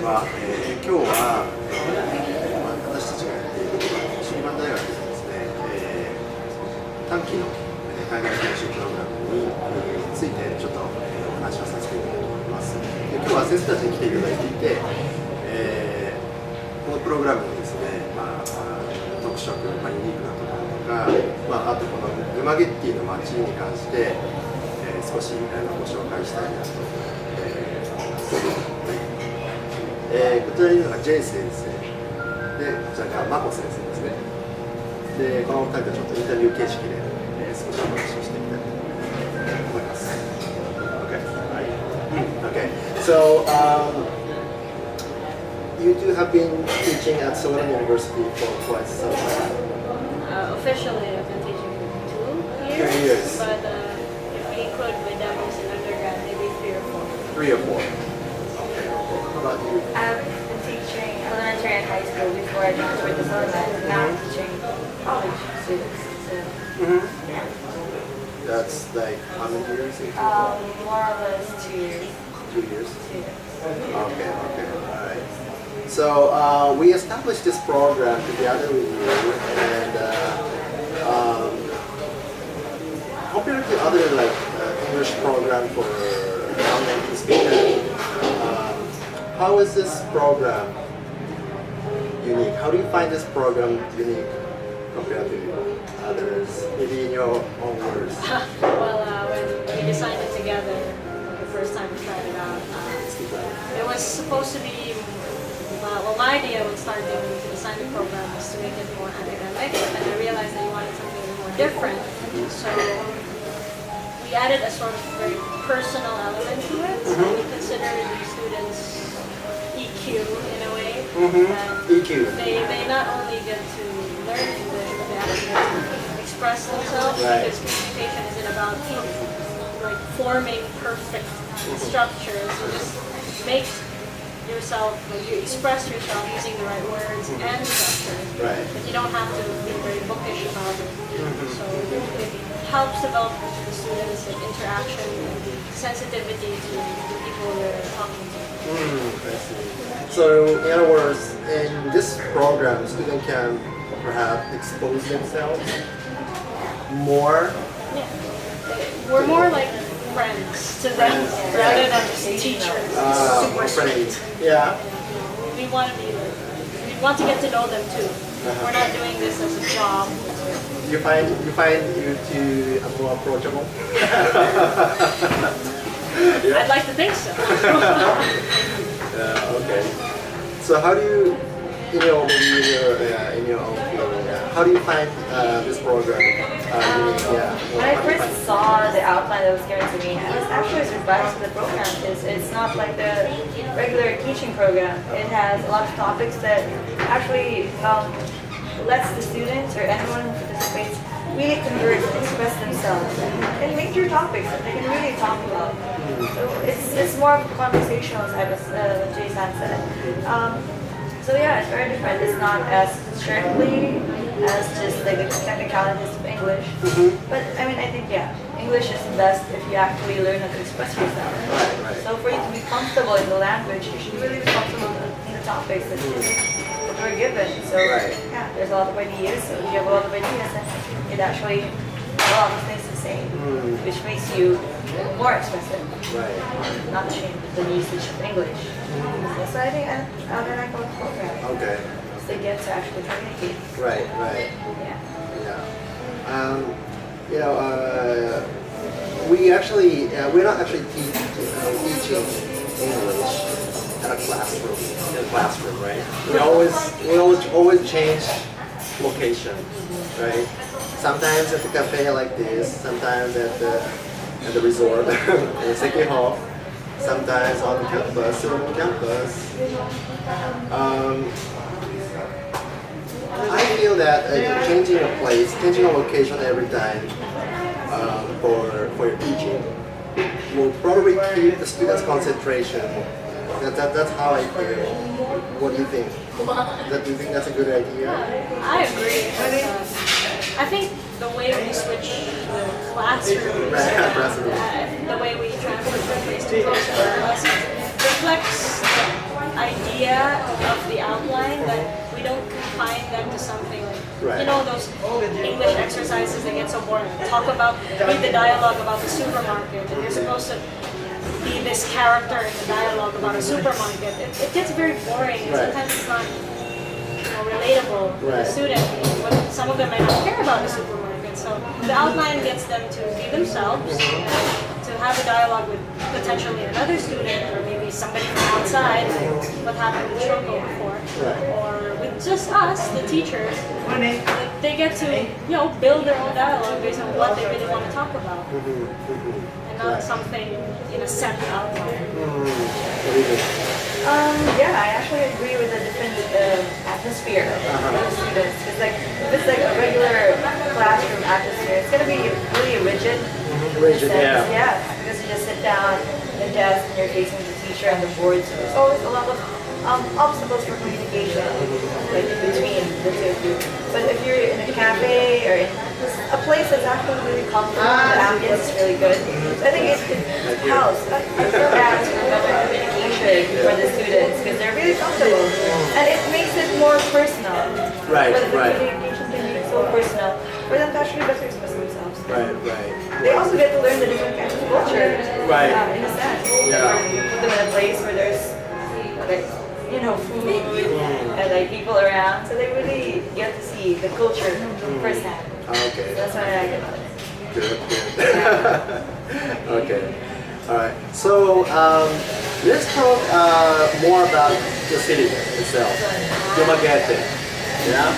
は。今日は、私たちがやっているシリバン大学でですね、短期の海外研修プログラムについてちょっとお話をさせていただきます。で今日は先生たちに来ていただいていて、このプログラムのですね、特色、ユニークなところとか、あとこのドゥマゲッティの街に関して、少しご紹介したいなと思います。こちらにいるのが J 先生で、こちらがマコ先生ですね。で、この2人とちょっとインタビュー形式で、少しお話をしていきたいと思います。Okay. Okay. So, you two have been teaching at Southern University for quite some time. Officially, I've been teaching for 2 years. But if we include my demos in undergrad, maybe 3 or 4. 3 or 4. Okay. How about you? I've been teaching elementary and high school before I transferred to Southern. Now I'm teaching college students. So, yeah. That's like how many years? More or less 2 years. 2 years? 2 years. Okay, all right. So we established this program together with you, and compared to other English program for non-native speakers, how is this program unique? How do you find this program unique compared to others? Maybe in your own words. Well, when we designed it together, the first time we tried it out, it was supposed to be. Well, my idea when starting to design the program was to make it more academic, and I realized that we wanted something more different. So we added a sort of very personal element to it. So we considered the students' EQ in a way. EQ. They not only get to learn English, but they actually get to express themselves. Right. Because communication isn't about forming perfect structures. You just make yourself, you express yourself using the right words and structures, Right. but you don't have to be very bookish about it. So it helps develop the students' interaction and sensitivity to the people they're talking to. I see. So in other words, in this program, students can perhaps expose themselves more. Yeah, we're more like friends to them rather than just teachers. Super friends. strict. Yeah. We want to be we want to get to know them too. We're not doing this as a job. You find you two more approachable. I'd like to think so. Okay. So how do you, in your own feeling, how do you find this program? When I first saw the outline that was given to me, I was actually surprised with the program because it's not like the regular teaching program. It has a lot of topics that actually lets the students or anyone who participates really converse and express themselves and major topics that they can really talk about. So it's more of a conversational type, as Jason said. So yeah, it's very different. It's not as strictly as just like the technicalities of English. But I mean, I think English is best if you actually learn how to express yourself. Right. So for you to be comfortable in the language, you should really be comfortable in the topics that we're given. So yeah, there's a lot of ideas. So if you have a lot of ideas, then it actually have a lot of things to say, which makes you more expressive. Right. Not ashamed of the usage of English. So I think I would like our program. Okay. They get to actually communicate. Right. Yeah. We actually we're not actually teaching English in a classroom, right? We always change location, right? Sometimes at the cafe like this, sometimes at the resort in Seki Hall, sometimes on the campus, on campus. I feel that changing a place, changing a location every time for your teaching will probably keep the students' concentration. That's how I feel. What do you think? Do you think that's a good idea? I agree. I think the way we switch the classroom, the way we transfer from face to face reflects the idea idea of the outline, but we don't confine them to something like, Right. you know, those English exercises that get so boring. Read the dialogue about the supermarket, and you're supposed to be this character in the dialogue about a supermarket. It gets very boring, and Right. sometimes it's not relatable to the Right. student. Some of them might not care about the supermarket, so the outline gets them to be themselves, to have a dialogue with potentially another student or maybe somebody from outside, like what happened in Shoko before, Right. or with just us, the teachers. They get to build their own dialogue based on what they really want to talk about, and not Right. something in a set outline. Very good. Yeah, I actually agree with the different atmosphere of the students. It's like if it's like a regular classroom atmosphere, it's gonna be really rigid. Rigid, in a sense. yeah. Yeah, because you just sit down at the desk and you're facing the teacher and the board, so there's always a lot of obstacles for communication, like between the two of you. But if you're in a cafe or in a place that's actually really comfortable, the ambience is really good. So I think it helps. I feel bad for better communication for the students because they're really comfortable, and it makes it more personal. Right, But the right. communication can be so personal for them to actually better express themselves. Right, right. They also get to learn the different kinds of cultures, Right. in a sense. Yeah. You put them in a place where there's like food and like people around, so they really get to see the culture firsthand. Okay. That's what I like about it. Good, good. Okay. All right. So let's talk more about the city itself, Dゥマゲッティ. Yeah.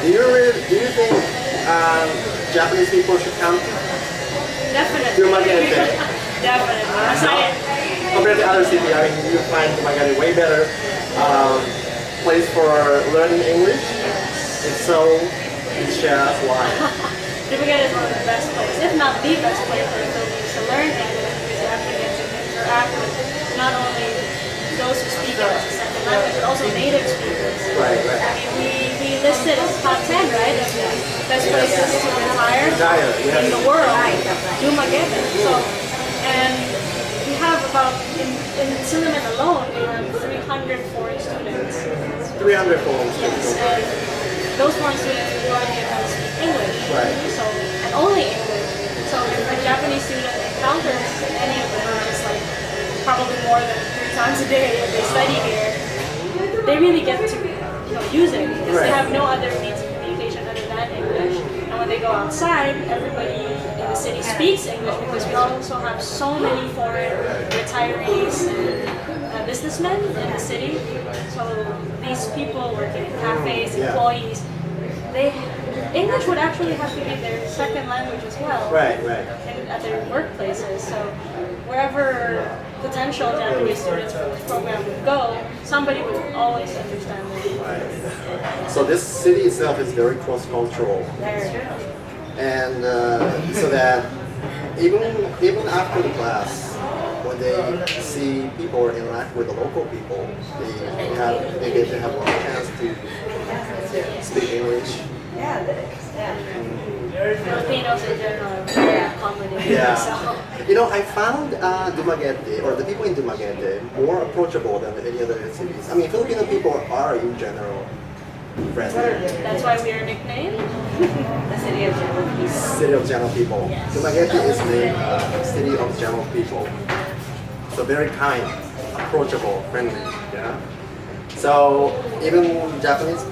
Do you think Japanese people should come Definitely. Dゥマゲッティ? Definitely. Compared to other cities, I mean, you find Dゥマゲッティway better place for learning English. If so, please share us why. Dゥマゲッティis one of the best places, if not the best place for the Philippines to learn English, because you actually get to interact with not only those who speak it as a second language, but also native speakers. Right, I right. mean, we listed as top 10, right, of the best places to retire Yes. in the world. Dゥマゲッティ. So, and we have about, in Silliman alone, we have 300 foreign students. 300 forms. Yes, and those foreign students majority of them speak English. Right. So, and only English. So if a Japanese student encounters any of the languages, like probably more than 3 times a day if they study here, they really get to use it because they Right. have no other means of communication other than English. And when they go outside, everybody in the city speaks English because we also have so many foreign retirees and businessmen in the city. So these people working in cafes, Yeah. employees, English would actually have to be their second language as well. Right, right. At their workplaces. So wherever potential Japanese students for this program would go, somebody would always understand them. Right. So this city itself is very cross-cultural, and so that even after the class, when they see people interact with the local people, they get to have a chance to speak English. Yeah, yeah. Filipinos in general are very accommodating. Yeah. So. I found Dゥマゲッティ, or the people in Dゥマゲッティ, more approachable than any other cities. I mean, Filipino people are in general friendly. That's why we are nicknamed The city of gentle people. City of General People. Dゥマゲッティis named City of General People. So very kind, approachable, friendly. Yeah. So even Japanese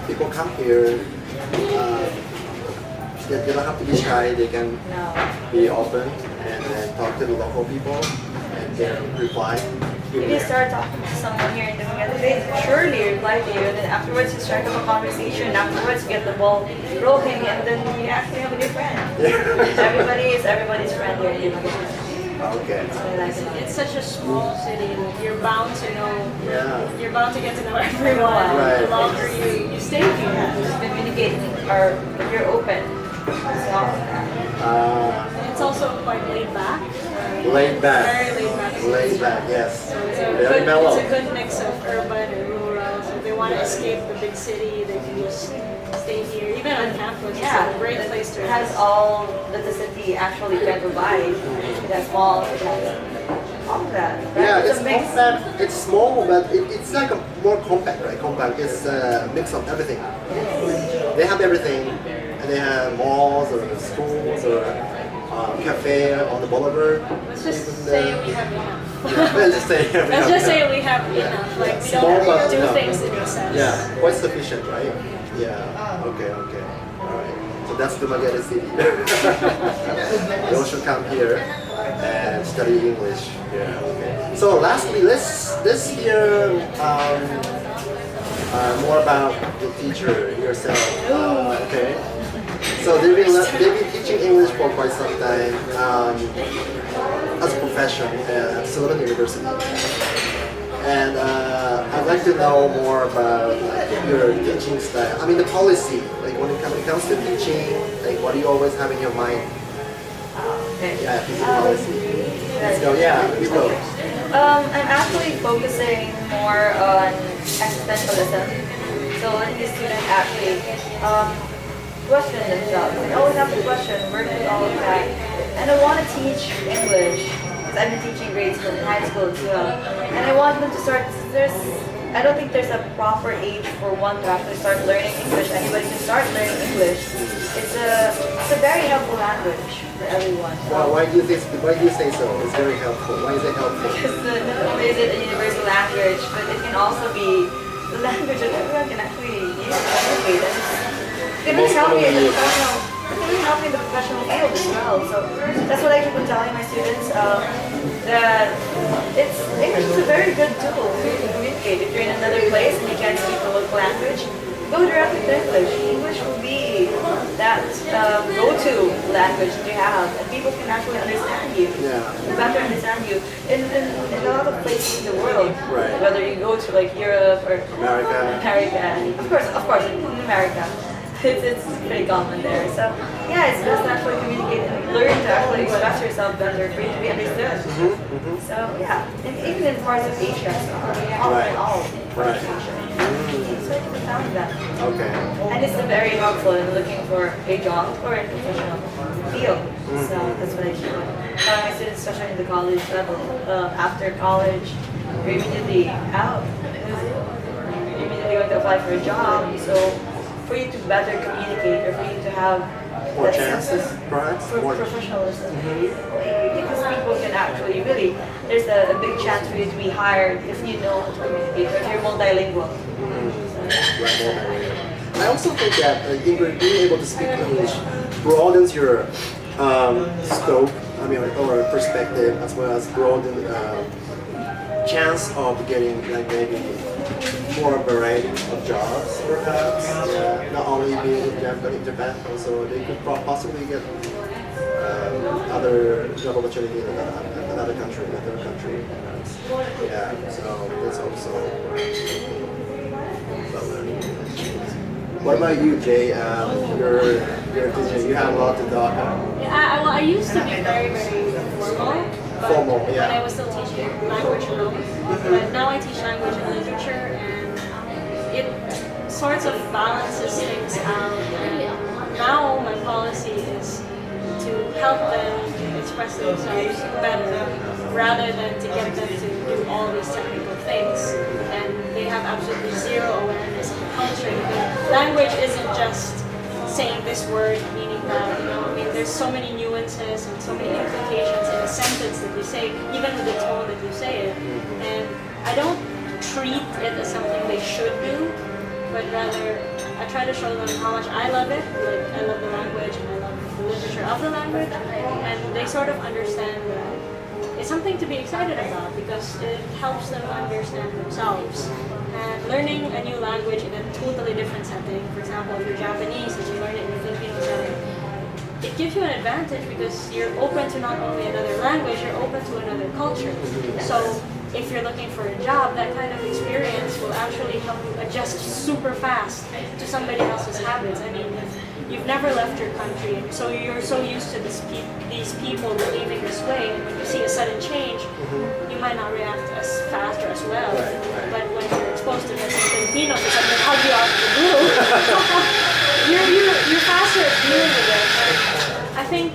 people come here. They don't have to be shy. They can be open and then talk to the local people and then reply. If you start talking to someone here in Dゥマゲッティ, they surely reply to you, and then afterwards you strike up a conversation. Afterwards you get the ball rolling, and then you actually have a new friend. Everybody is everybody's friend here in Dゥマゲッティ. Okay. So I like it. It's such a small city. You're bound to know. Yeah. You're bound to get to know everyone. Right. The longer you stay here. Communicate, or if you're open. So, It's also quite laid back. Laid back. Very laid back. Laid back. Yes. So it's a Very mellow. It's a good mix of urban and rural. So if they want to escape the big city, they can just stay here. Even on campus, it's a great place to it has all that the city actually can provide. It has malls, it has love that. Right? Yeah, it's it's a mix. compact. It's small, but it's like a more compact, right? Compact. It's a mix of everything. They have everything, and they have malls or schools or cafe on the boulevard. Let's just say we have enough. Yeah, let's just say we Let's have just say enough. we have enough. Like we Small, but don't do enough. things in excess. Yeah, quite sufficient, right? Yeah. Okay. All right. So that's the Magere city. You should come here and study English. Yeah. Okay. So lastly, let's hear more about the teacher yourself. Okay. So they've been teaching English for quite some time as a profession at Sullivan University. And I'd like to know more about your teaching style. I mean, the policy, like when it comes to teaching, like what do you always have in your mind? Yeah, teaching policy. Let's go. Yeah, you go. I'm actually focusing more on existentialism. So letting the student actually question themselves. They always have to question, where did all of that? And I want to teach English. I've been teaching grade school and high school as well. And I want them to start, I don't think there's a proper age for one to actually start learning English. Anybody can start learning English. It's a very helpful language for everyone. Well, why do you say so? It's very helpful. Why is it helpful? Because not only is it a universal language, but it can also be the language that everyone can actually use to communicate. And it's going to really help me in the professional. It can really help me in the professional field as well. So that's what I keep on telling my students, that English is a very good tool to communicate. If you're in another place and you can't speak the local language, go directly to English. English will be that go-to language that you have, and people can actually understand you, better understand you in a lot of places in the world. Right. Whether you go to like Europe or America. Of course, in America. It's pretty common there. So yeah, it's best to actually communicate and learn to actually express yourself better for you to be understood. So yeah, and even in parts of Asia, so all in all, parts of Asia. So I can found that. Okay. And it's very helpful in looking for a job or a professional field. So that's what I keep on telling my students, especially in the college level. After college, you're immediately out. You're immediately going to apply for a job. So for you to better communicate, or for you to have More chances, perhaps? for More professionalism. Because people can actually really, there's a big chance for you to be hired if you know how to communicate, or if you're multilingual. I also think that being able to speak English broadens your scope, or perspective, as well as broaden chance of getting like maybe more variety of jobs, perhaps. Yeah, not only being in Japan, but in Japan also, they could possibly get other job opportunity in another country, perhaps. Yeah, so that's also. What about you, Jay? You're a teacher. You have a lot to talk about. Yeah, I used to be very, very formal. When I was still teaching language alone. But now I teach language and literature, and it sorts of balances things out. And now my policy is to help them express themselves better, rather than to get them to do all these technical things. And they have absolutely zero awareness of the culture. Because language isn't just saying this word, meaning that, there's so many nuances and so many implications in a sentence that you say, even with the tone that you say it. And I don't treat it as something they should do, but rather I try to show them how much I love it. Like, I love the language and I love the literature of the language, and they sort of understand that it's something to be excited about because it helps them understand themselves. And learning a new language in a totally different setting, for example, if you're Japanese and you learn it in a Filipino setting, it gives you an advantage because you're open to not only another language, you're open to another culture. So if you're looking for a job, that kind of experience will actually help you adjust super fast to somebody else's habits. You've never left your country, so you're so used to these people behaving this way, and when you see a sudden change, you might not react as fast or as well. But when you're exposed to this Filipinos, it's like they hug you out of the blue. you're faster at dealing with it. I think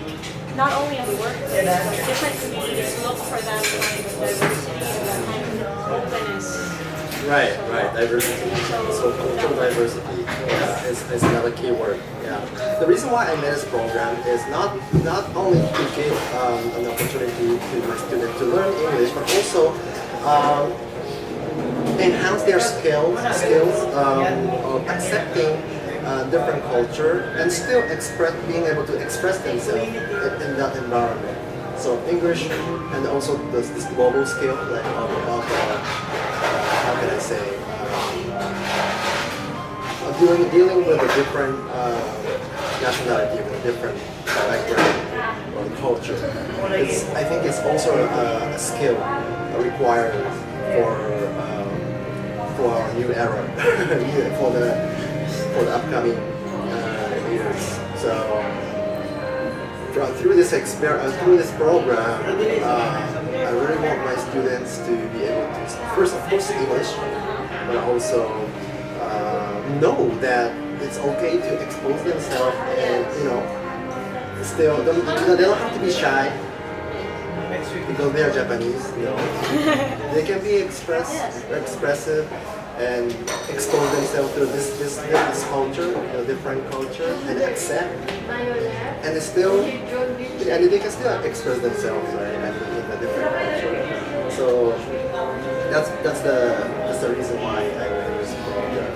not only in the workplace, but different communities look for that kind of diversity and that kind of openness. Right, diversity. So cultural diversity is another key word. Yeah. The reason why I made this program is not only to give an opportunity to my students to learn English, but also enhance their skills of accepting different culture and still being able to express themselves in that environment. So English and also this global skill, like how can I say, dealing with a different nationality, with a different background or culture. I think it's also a skill required for our new era, for the upcoming years. So through this program, I really want my students to be able to first, of course, English, but also know that it's okay to expose themselves, and still they don't have to be shy because they are Japanese. They can be expressive and expose themselves to this culture, different culture, and accept, and they can still express themselves, right, in a different culture. So that's the reason why I made this program.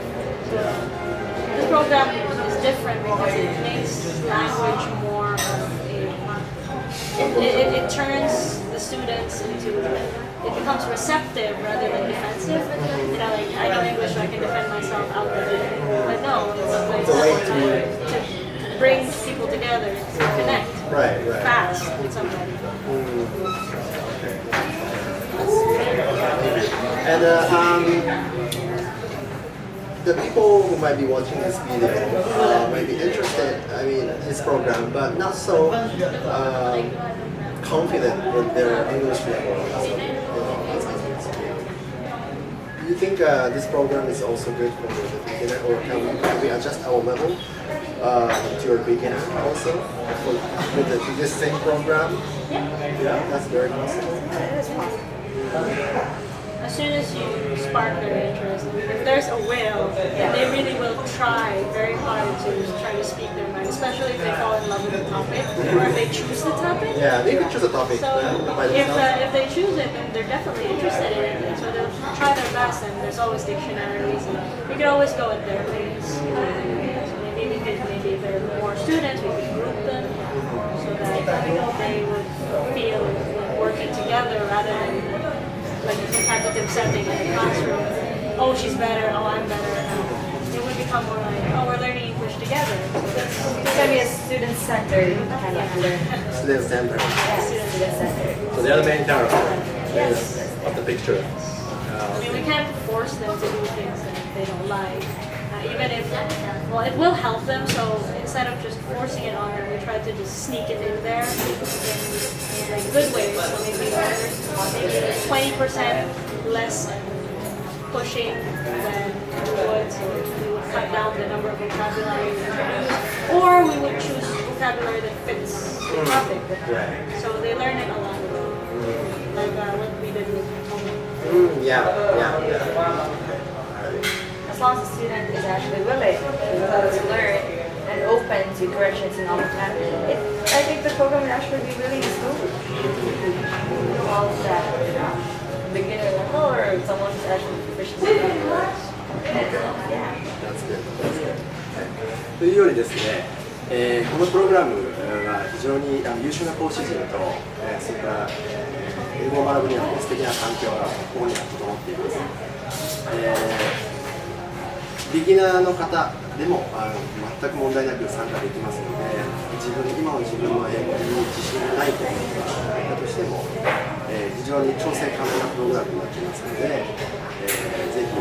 This program is different because it makes language more of it turns the students into, it becomes receptive rather than defensive. Like, I know English, so I can defend myself out there. But no, it's a way to bring people together, to connect fast with somebody. And the people who might be watching this video might be interested, in this program, but not so confident with their English level. Do you think this program is also good for the beginner, or can we adjust our level to a beginner also with this same program? Yeah, that's very possible. It is possible. As soon as you spark their interest, if there's a will, they really will try very hard to try to speak their mind, especially if they fall in love with the topic, or if they choose the topic. Yeah, they can choose a topic. So if they choose it, then they're definitely interested in it, and so they'll try their best, and there's always dictionaries, and you can always go at their pace. So maybe if there are more students, we can group them, so that they would feel working together rather than like a competitive setting in the classroom. Oh, she's better. Oh, I'm better. It would become more like, oh, we're learning English together. It's going to be a student-centered kind of learning. Student-centered. Yeah, student-centered. So they're the main character Yes. of the picture. I mean, we can't force them to do things that they don't like. Even if, well, it will help them, so instead of just forcing it on them, we try to just sneak it in there in like good ways. So maybe 20% less pushing than we would, so we would cut down the number of vocabulary we introduce, or we would choose vocabulary that fits the topic. So they learn it a lot, like what we did with Tomo. Yeah. As long as the student is actually willing to learn and open to corrections and all of that, I think the program would actually be really smooth. All of that, beginner level or someone who's actually proficient in English. Yeah. That's good. というようにですね、このプログラムは非常に優秀な講師陣と、それから英語を学ぶには素敵な環境がここには整っています。ビギナーの方でも全く問題なく参加できますので、今の自分の英語に自信がないという人がいたとしても、非常に調整可能なプログラムになっていますので、ぜひ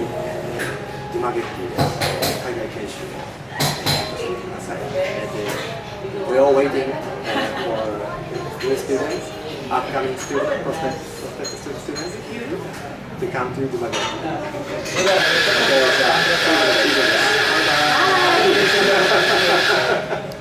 ドゥマゲッティで海外研修を楽しんでください。We are waiting for new students, upcoming students, prospective students to come to the market. Bye.